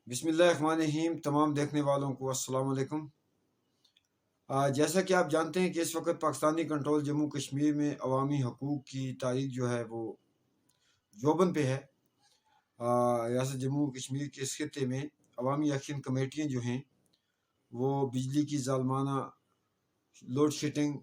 بسم اللہ الرحمن الرحیم۔ تمام دیکھنے والوں کو السلام علیکم۔ جیسا کہ آپ جانتے ہیں کہ اس وقت پاکستانی کنٹرول جموں کشمیر میں عوامی حقوق کی تاریخ جو ہے وہ جوبن پہ ہے۔ ریاست جموں کشمیر کے اس خطے میں عوامی ایکشن کمیٹیاں جو ہیں وہ بجلی کی ظالمانہ لوڈ شیڈنگ،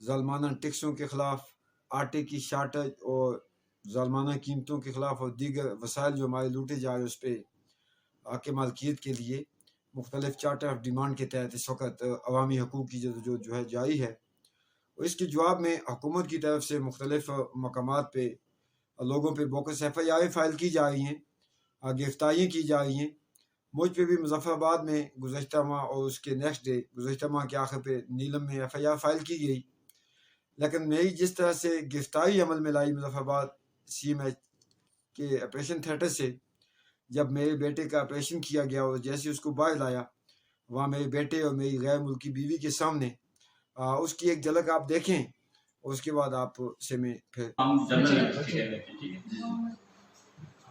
ظالمانہ ٹیکسوں کے خلاف، آٹے کی شارٹیج اور ظالمانہ قیمتوں کے خلاف اور دیگر وسائل جو ہمارے لوٹے جا رہے اس پہ حق مالکیت کے لیے مختلف چارٹر آف ڈیمانڈ کے تحت اس وقت عوامی حقوق کی جو ہے جاری ہے۔ اور اس کے جواب میں حکومت کی طرف سے مختلف مقامات پہ لوگوں پہ bogus F I R file کی جا رہی ہیں، گرفتاریاں کی جا رہی ہیں۔ مجھ پہ بھی مظفر آباد میں گزشتہ ماہ اور اس کے نیکسٹ ڈے گزشتہ ماہ کے آخر پہ نیلم میں ایف آئی آر فائل کی گئی، لیکن میری جس طرح سے گرفتاری عمل میں لائی مظفر آباد سی ایم ایچ کے آپریشن تھیٹر سے، جب میرے بیٹے کا آپریشن کیا گیا اور جیسے اس کو باہر لایا، وہاں میرے بیٹے اور میری غیر ملکی بیوی کے سامنے اس کی ایک جھلک آپ دیکھیں، اور اس کے بعد آپ سے میں پھر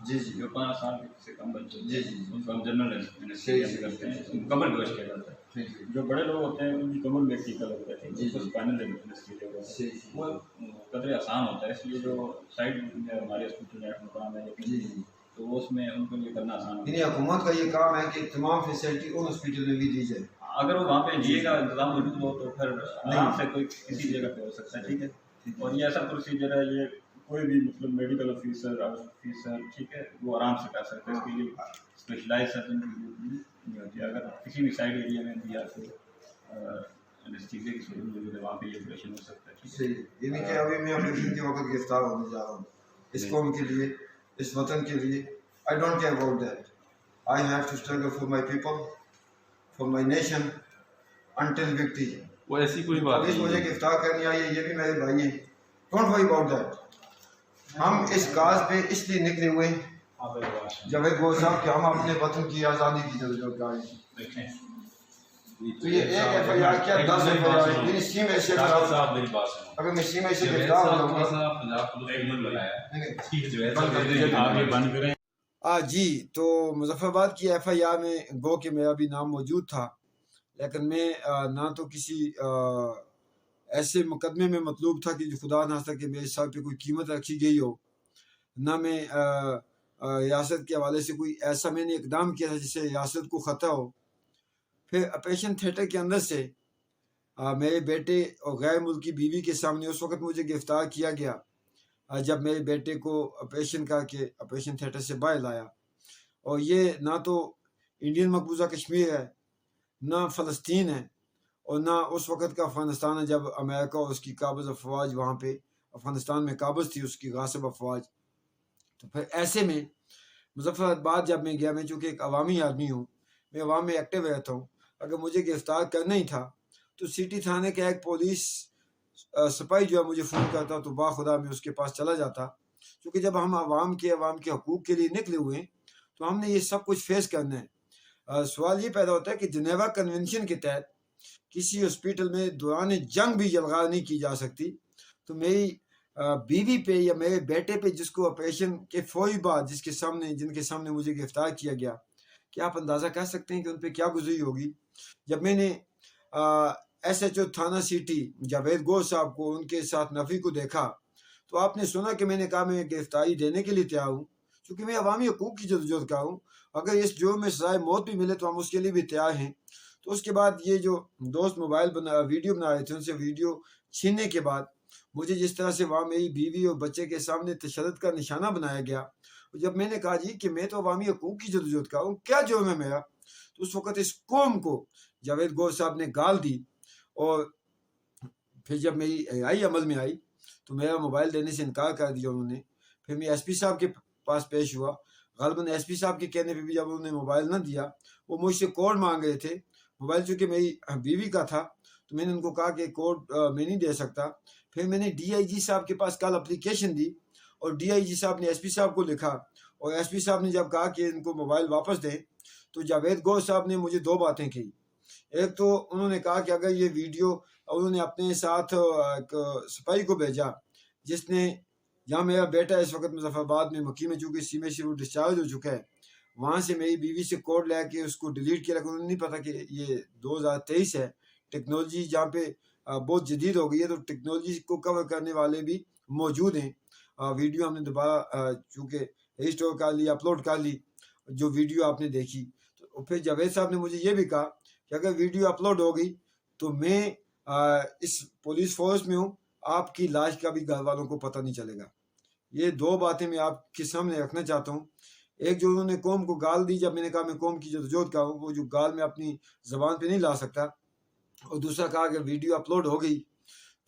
جی جی جو 5 سال سے کم بچے جی جی ان کو ہم جنرل انیستھیزیا کرتے ہیں، ان کو کمر گوشت کیا جاتا ہے۔ جو بڑے لوگ ہوتے ہیں ان کی کمر میں ٹیکا لگتا ہے، جس کو اسپائنل انیستھیزیا ہوتا ہے، وہ قدرے آسان ہوتا ہے، اس لیے جو سائڈ ہمارے ہاسپٹل ایٹ مقام ہے تو اس میں ان کو یہ کرنا آسان ہوتا ہے۔ یعنی حکومت کا یہ کام ہے کہ تمام فیسلٹی ان ہاسپٹل میں بھی دی جائے، اگر وہ وہاں پہ لیے گا انتظام موجود ہو تو پھر آرام سے کوئی کسی جگہ پہ ہو سکتا ہے، ٹھیک ہے۔ اور یہ ایسا پروسیجر ہے، یہ کوئی بھی مطلب میڈیکل آفیسر ٹھیک ہے وہ آرام سے کر سکتا ہے، اس کے لیے اسپیشلائز سرجن کی ضرورت نہیں ہوتی ہے۔ اگر کسی بھی سائڈ ایریا میں بھی آپ کو انیستھیزیا کی ضرورت موجود ہے وہاں پہ یہ آپریشن ہو سکتا ہے، ٹھیک ہے۔ صحیح، یعنی کہ ابھی میں آپریشن کے وقت گرفتار ہونے جا رہا ہوں اس قوم کے لیے، اس وطن کے لیے۔ I don't care about that. I have to struggle for my people, for my nation until victory. وہ ایسی کوئی بات پولیس نہیں مجھے ہے۔ گرفتار کرنے آئی ہے، یہ بھی میرے بھائی ہیں۔ Don't worry about that. ہم اس کاز پہ اس لیے نکلے ہوئے ہیں جاوید گو صاحب کہ ہم اپنے وطن کی آزادی کی جدوجہد کر رہے ہیں۔ تو یہ ایک ایف آئی آر کیا 10 ایف آئی آر ہے، میری سی میں سے اگر میں سی میں سے گرفتار ہو جاؤں گا۔ جی، تو مظفر آباد کی ایف آئی آر میں گو کہ میرا بھی نام موجود تھا، لیکن میں نہ تو کسی ایسے مقدمے میں مطلوب تھا کہ جو خدا نہ خواستہ کہ میرے سر پہ کوئی قیمت رکھی گئی ہو، نہ میں ریاست کے حوالے سے کوئی ایسا میں نے اقدام کیا تھا جس سے ریاست کو خطرہ ہو۔ پھر آپریشن تھیٹر کے اندر سے میرے بیٹے اور غیر ملکی بیوی کے سامنے اس وقت مجھے گرفتار کیا گیا جب میرے بیٹے کو آپریشن کر کے آپریشن تھیٹر سے باہر لایا۔ اور یہ نہ تو انڈین مقبوضہ کشمیر ہے، نہ فلسطین ہے، اور نہ اس وقت کا افغانستان ہے جب امریکہ اور اس کی قابض افواج وہاں پہ افغانستان میں قابض تھی، اس کی غاصب افواج۔ تو پھر ایسے میں مظفر آباد جب میں گیا، میں چونکہ ایک عوامی آدمی ہوں، میں عوام میں ایکٹیو رہتا ہوں، اگر مجھے گرفتار کرنا ہی تھا تو سٹی تھانے کا ایک پولیس سپاہی جو ہے مجھے فون کرتا تو باخدا میں اس کے پاس چلا جاتا، کیونکہ جب ہم عوام کے حقوق کے لیے نکلے ہوئے ہیں تو ہم نے یہ سب کچھ فیس کرنا ہے۔ سوال یہ پیدا ہوتا ہے کہ جنیوا کنونشن کے تحت کسی ہاسپٹل میں دوران جنگ بھی جلغار نہیں کی جا سکتی، تو میری بیوی پہ یا میرے بیٹے پہ جس کو آپریشن کے فوری بعد جن کے سامنے مجھے گرفتار کیا گیا، کیا آپ اندازہ کر سکتے ہیں کہ ان پہ کیا گزری ہوگی؟ جب میں نے ایس ایچ او تھانہ سٹی جاوید گو صاحب کو ان کے ساتھ نفی کو دیکھا تو آپ نے سنا کہ میں نے کہا میں گرفتاری دینے کے لیے تیار ہوں، چونکہ میں عوامی حقوق کی جدوجہد کا ہوں، اگر اس جرم میں سزائے موت بھی ملے تو ہم اس کے لیے بھی تیار ہیں۔ تو اس کے بعد یہ جو دوست ویڈیو بنا رہے تھے، ان سے ویڈیو چھیننے کے بعد مجھے جس طرح سے وہاں میری بیوی اور بچے کے سامنے تشدد کا نشانہ بنایا گیا، جب میں نے کہا جی کہ میں تو عوامی حقوق کی جدوجہد کا ہوں، کیا جرم ہے میرا، تو اس وقت اس قوم کو جاوید گو صاحب نے گال دی۔ اور پھر جب میری رہائی عمل میں آئی تو میرا موبائل دینے سے انکار کر دیا انہوں نے۔ پھر میں ایس پی صاحب کے پاس پیش ہوا، غالباً ایس پی صاحب کے کہنے پہ بھی جب انہوں نے موبائل نہ دیا، وہ مجھ سے کوڈ مانگ رہے تھے۔ موبائل چونکہ میری بیوی کا تھا تو میں نے ان کو کہا کہ کوڈ میں نہیں دے سکتا۔ پھر میں نے ڈی آئی جی صاحب کے پاس کل اپلیکیشن دی اور ڈی آئی جی صاحب نے ایس پی صاحب کو لکھا، اور ایس پی صاحب نے جب کہا کہ ان کو موبائل واپس دیں تو جاوید گو صاحب نے مجھے 2 باتیں کہی۔ ایک تو انہوں نے کہا کہ اگر یہ ویڈیو، انہوں نے اپنے ساتھ ایک سپاہی کو بھیجا جس نے، جہاں میرا بیٹا اس وقت مظفر آباد میں مکی میں چونکہ سی میں سے وہ ڈسچارج ہو چکا ہے، وہاں سے میری بیوی سے کوڈ لے کے اس کو ڈیلیٹ کیا، لیکن انہیں نہیں پتا کہ یہ 2023 ہے، ٹیکنالوجی جہاں پہ بہت جدید ہو گئی ہے، تو ٹیکنالوجی کو کور کرنے والے بھی موجود ہیں۔ ویڈیو ہم نے دوبارہ چونکہ ریسٹور کر لی، اپلوڈ کر لی جو ویڈیو آپ نے دیکھی، تو پھر جاوید صاحب نے مجھے یہ بھی کہا کہ اگر ویڈیو اپلوڈ ہو گئی تو میں اس پولیس فورس میں ہوں، آپ کی لاش کا بھی گھر والوں کو پتہ نہیں چلے گا۔ یہ دو باتیں میں آپ کے سامنے رکھنا چاہتا ہوں۔ ایک جو انہوں نے قوم کو گال دی، جب میں نے کہا میں قوم کی جدوجہد کا ہوں، وہ جو گال میں اپنی زبان پہ نہیں لا سکتا، اور دوسرا کہا کہ ویڈیو اپلوڈ ہو گئی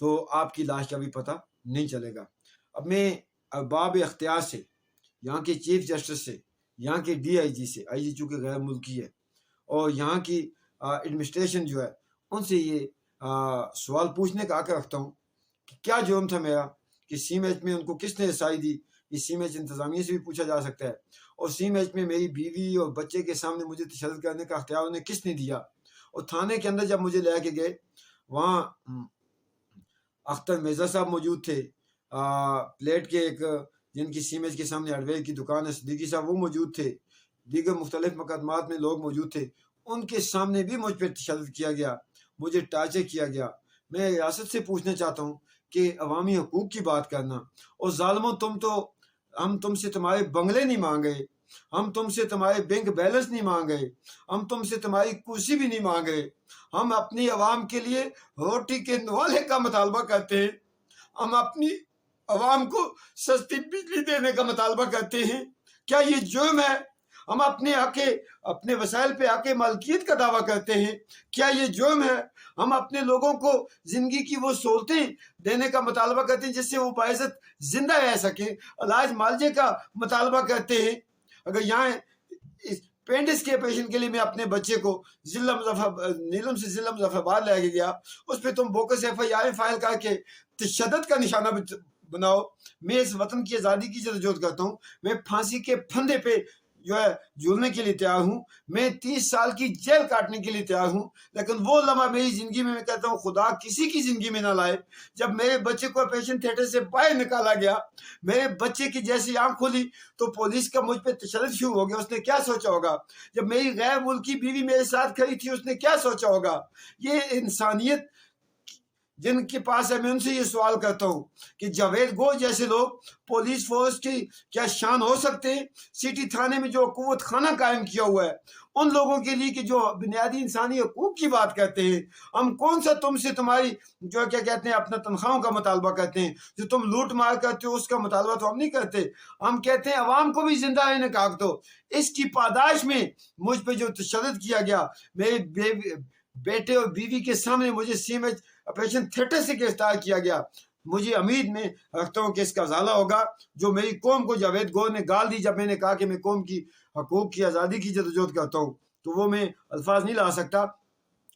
تو آپ کی لاش کا بھی پتہ نہیں چلے گا۔ اب میں باب اختیار سے، یہاں کے چیف جسٹس سے، یہاں کے ڈی آئی جی سے، آئی جی چونکہ غیر ملکی ہے، اور یہاں کی ایڈمنسٹریشن جو ہے، ان سے یہ سوال پوچھنے کا حق رکھتا ہوں کہ کیا جرم تھا میرا کہ سی میچ میں ان کو کس نے رسائی دی۔ یہ سی میچ انتظامیہ سے بھی پوچھا جا سکتا ہے، اور سی میچ میں میری بیوی اور بچے کے سامنے مجھے تشدد کرنے کا اختیار انہیں کس نے دیا۔ اور تھانے کے اندر جب مجھے لے کے گئے، وہاں اختر مرزا صاحب موجود تھے، پلیٹ کے ایک جن کی سی میچ کے سامنے ہارڈ ویئر کی دکان ہے، صدیقی صاحب وہ موجود تھے، دیگر مختلف مقدمات میں لوگ موجود تھے، ان کے سامنے بھی مجھ پہ تشدد کیا گیا، مجھے ٹارچر کیا گیا۔ میں ریاست سے پوچھنا چاہتا ہوں کہ عوامی حقوق کی بات کرنا، اور ظالموں ہم تم سے تمہارے بنگلے نہیں مانگے، ہم تم سے تمہارے بینک بیلنس نہیں مانگے، ہم تم سے تمہاری کرسی بھی نہیں مانگے، ہم اپنی عوام کے لیے روٹی کے نوالے کا مطالبہ کرتے ہیں، ہم اپنی عوام کو سستی بجلی دینے کا مطالبہ کرتے ہیں۔ کیا یہ جرم ہے؟ ہم اپنے وسائل پہ مالکیت کا دعویٰ کرتے ہیں، کیا یہ جرم ہے؟ ہم اپنے لوگوں کو زندگی کی وہ سہولتیں دینے کا مطالبہ کرتے ہیں جس سے وہ باعزت زندہ رہ سکیں، علاج معالجے کا مطالبہ کرتے ہیں۔ اگر یہاں پینڈس کے آپریشن کے لیے میں اپنے بچے کو نیلم سے ضلع مظفر آباد لے کے گیا، اس پہ تم bogus F I R file کر کے تشدد کا نشانہ بناؤ۔ میں اس وطن کی آزادی کی جدوجہد کرتا ہوں، میں پھانسی کے پھندے پہ جو ہے جھولنے کے لیے تیار ہوں، میں 30 سال کی جیل کاٹنے کے لیے تیار ہوں، لیکن وہ لمحہ میری زندگی میں کہتا ہوں خدا کسی کی زندگی میں نہ لائے جب میرے بچے کو آپریشن تھیٹر سے باہر نکالا گیا، میرے بچے کی جیسی آنکھ کھولی تو پولیس کا مجھ پہ تشدد شروع ہو گیا۔ اس نے کیا سوچا ہوگا؟ جب میری غیر ملکی بیوی میرے ساتھ کھڑی تھی، اس نے کیا سوچا ہوگا؟ یہ انسانیت جن کے پاس ہے، میں ان سے یہ سوال کرتا ہوں کہ جاوید گوش جیسے لوگ پولیس فورس کی کیا شان ہو سکتے ہیں؟ سٹی تھانے میں جو قوت خانہ قائم کیا ہوا ہے ان لوگوں کے لیے کہ جو بنیادی انسانی حقوق کی بات کرتے ہیں، ہم کون سا تم سے تمہاری جو کیا کہتے ہیں اپنا تنخواہوں کا مطالبہ کرتے ہیں؟ جو تم لوٹ مار کرتے ہو اس کا مطالبہ تو ہم نہیں کرتے، ہم کہتے ہیں عوام کو بھی زندہ رہنے کا حق دو۔ اس کی پاداش میں مجھ پہ جو تشدد کیا گیا، میرے بیٹے اور بیوی کے سامنے مجھے سی ایچ آپریشن تھیٹر سے گرفتار کیا گیا، مجھے امید میں رکھتا ہوں کہ اس کا ازالہ ہوگا۔ جو میری قوم کو جاوید گوش نے گال دی جب میں نے کہا کہ میں قوم کی حقوق کی آزادی کی جدوجہد کرتا ہوں، تو وہ میں الفاظ نہیں لا سکتا۔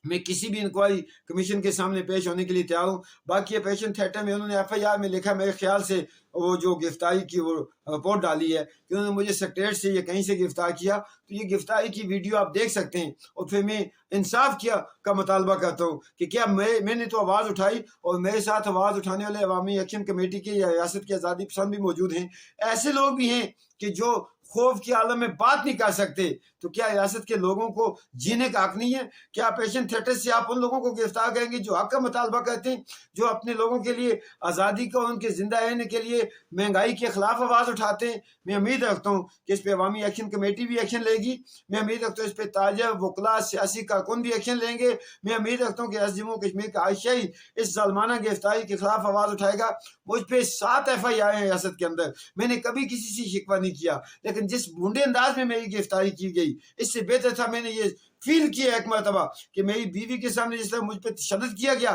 میں کسی بھی انکوائری کمیشن کے سامنے پیش ہونے کے لیے تیار ہوں۔ باقی آپریشن تھیٹر میں انہوں نے ایف آئی آر میں لکھا، میرے خیال سے وہ جو گرفتاری کی وہ رپورٹ ڈالی ہے کہ انہوں نے مجھے سیکریٹریٹ سے یا کہیں سے گرفتار کیا، تو یہ گرفتاری کی ویڈیو آپ دیکھ سکتے ہیں۔ اور پھر میں انصاف کا مطالبہ کرتا ہوں کہ کیا میں نے تو آواز اٹھائی، اور میرے ساتھ آواز اٹھانے والے عوامی ایکشن کمیٹی کے یا ریاست کے آزادی پسند بھی موجود ہیں، ایسے لوگ بھی ہیں کہ جو خوف کے عالم میں بات نہیں کر سکتے، تو کیا ریاست کے لوگوں کو جینے کا حق نہیں ہے؟ کیا آپریشن تھیٹر سے آپ ان لوگوں کو گرفتار کریں گے جو حق کا مطالبہ کرتے ہیں، جو اپنے لوگوں کے لیے آزادی کو ان کے زندہ رہنے کے لیے مہنگائی کے خلاف آواز اٹھاتے ہیں؟ میں امید رکھتا ہوں کہ اس پہ عوامی ایکشن کمیٹی بھی ایکشن لے گی، میں امید رکھتا ہوں اس پہ تاجر، وکلاء، سیاسی کارکن بھی ایکشن لیں گے، میں امید رکھتا ہوں کہ جموں کشمیر کا عائشہ اس ظالمانہ گرفتاری کے خلاف آواز اٹھائے گا۔ مجھ پہ 7 ایف آئی آر ہیں ریاست کے اندر، میں نے کبھی کسی سے شکوہ نہیں کیا، لیکن جس بھونڈے انداز میں میری گرفتاری کی گئی، اس سے بہتر تھا میں نے یہ فیل کیا ایک مرتبہ کہ میری بیوی کے سامنے جس طرح مجھ پہ تشدد کیا گیا،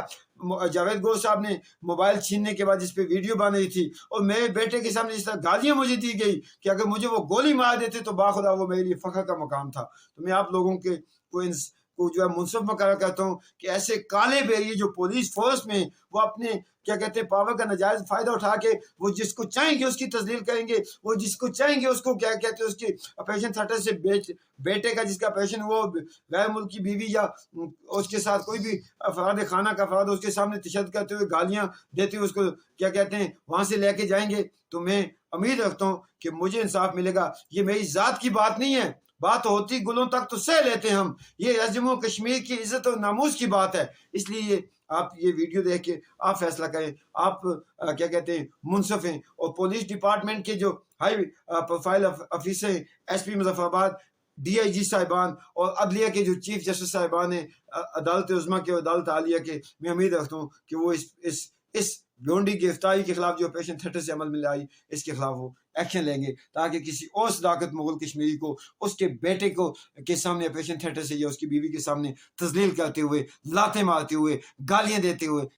جاوید گوش صاحب نے موبائل چھیننے کے بعد جس پہ ویڈیو بن رہی تھی، اور میرے بیٹے کے سامنے جس طرح گالیاں مجھے دی گئی کہ اگر مجھے وہ گولی مار دیتے تو باخدا وہ میرے لیے فخر کا مقام تھا۔ تو میں آپ لوگوں کو جو ہے منصف مقرر کرتا ہوں کہ ایسے کالے بیریے جو پولیس فورس میں وہ اپنے کیا کہتے ہیں پاور کا ناجائز فائدہ اٹھا کے وہ جس کو چاہیں گے اس کی تذلیل کریں گے، وہ جس کو چاہیں گے اس کو کیا کہتے ہیں اس کے آپریشن تھیٹر سے بیٹے کا جس کا آپریشن وہ غیر ملکی بیوی یا اس کے ساتھ کوئی بھی افراد خانہ کا افراد اس کے سامنے تشدد کرتے ہوئے گالیاں دیتے ہوئے اس کو کیا کہتے ہیں وہاں سے لے کے جائیں گے، تو میں امید رکھتا ہوں کہ مجھے انصاف ملے گا۔ یہ میری ذات کی بات نہیں ہے، بات ہوتی گلوں تک تو سہ لیتے ہم، یہ عزم و کشمیر کی عزت و ناموز کی بات ہے. اس لیے آپ یہ ویڈیو دیکھ کے آپ فیصلہ کریں. آپ کیا کہتے ہیں منصف ہیں، اور پولیس ڈپارٹمنٹ کے جو ہائی پروفائل افیسر ہیں، ایس پی مظفر آباد، ڈی آئی جی صاحبان اور عدلیہ کے جو چیف جسٹس صاحبان ہیں، عدالت عظمیٰ کے، عدالت عالیہ کے، میں امید رکھتا ہوں کہ وہ اس لونڈی گرفتاری کے خلاف جو آپریشن تھیٹر سے عمل میں لائی، اس کے خلاف وہ ایکشن لیں گے، تاکہ کسی اور صداقت مغل کشمیری کو اس کے بیٹے کو کے سامنے آپریشن تھیٹر سے یا اس کی بیوی کے سامنے تذلیل کرتے ہوئے، لاتے مارتے ہوئے، گالیاں دیتے ہوئے